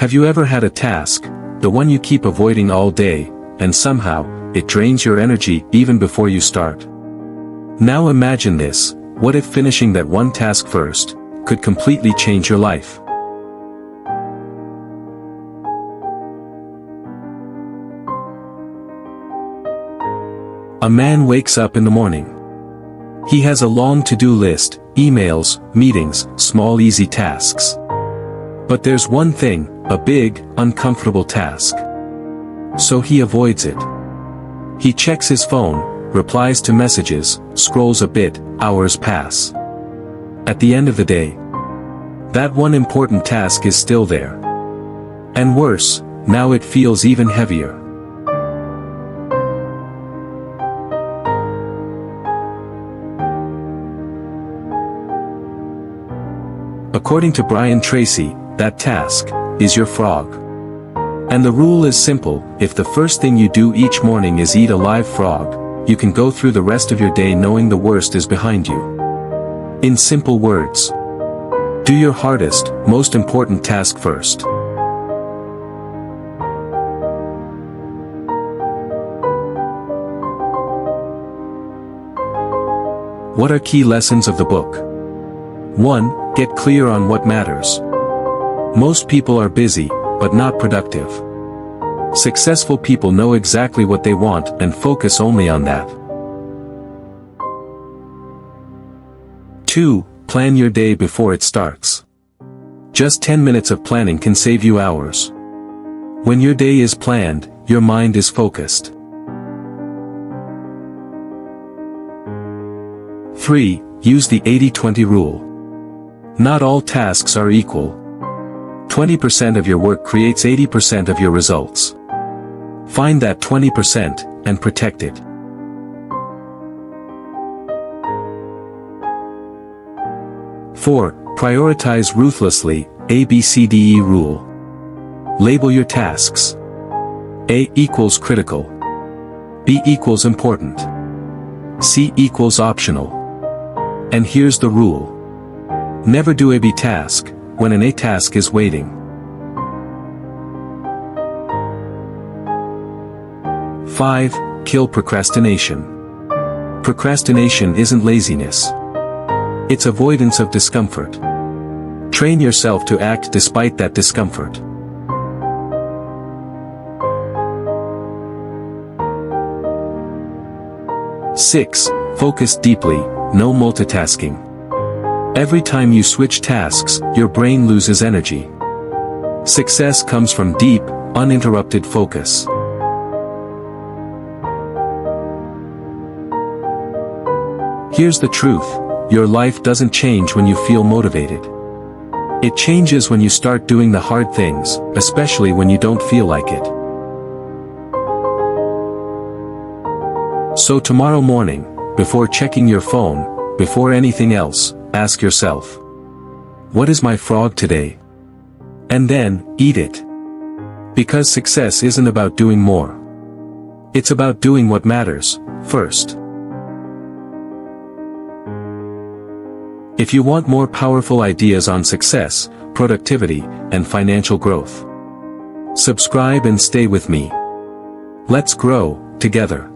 Have you ever had a task, the one you keep avoiding all day, and somehow, it drains your energy even before you start? Now imagine this: what if finishing that one task first could completely change your life? A man wakes up in the morning. He has a long to-do list: emails, meetings, small easy tasks. But there's one thing, a big, uncomfortable task. So he avoids it. He checks his phone, replies to messages, scrolls a bit, hours pass. At the end of the day, that one important task is still there. And worse, now it feels even heavier. According to Brian Tracy, that task is your frog. And the rule is simple: if the first thing you do each morning is eat a live frog, you can go through the rest of your day knowing the worst is behind you. In simple words, do your hardest, most important task first. What are key lessons of the book? 1. Get clear on what matters. Most people are busy, but not productive. Successful people know exactly what they want and focus only on that. 2. Plan your day before it starts. Just 10 minutes of planning can save you hours. When your day is planned, your mind is focused. 3. Use the 80-20 rule. Not all tasks are equal. 20% of your work creates 80% of your results. Find that 20% and protect it. 4. Prioritize ruthlessly, ABCDE rule. Label your tasks. A equals critical. B equals important. C equals optional. And here's the rule: never do a B task when an A task is waiting. 5. Kill procrastination. Procrastination isn't laziness. It's avoidance of discomfort. Train yourself to act despite that discomfort. 6. Focus deeply, no multitasking. Every time you switch tasks, your brain loses energy. Success comes from deep, uninterrupted focus. Here's the truth: your life doesn't change when you feel motivated. It changes when you start doing the hard things, especially when you don't feel like it. So tomorrow morning, before checking your phone, before anything else, ask yourself, what is my frog today? And then, eat it. Because success isn't about doing more. It's about doing what matters, first. If you want more powerful ideas on success, productivity, and financial growth, subscribe and stay with me. Let's grow together.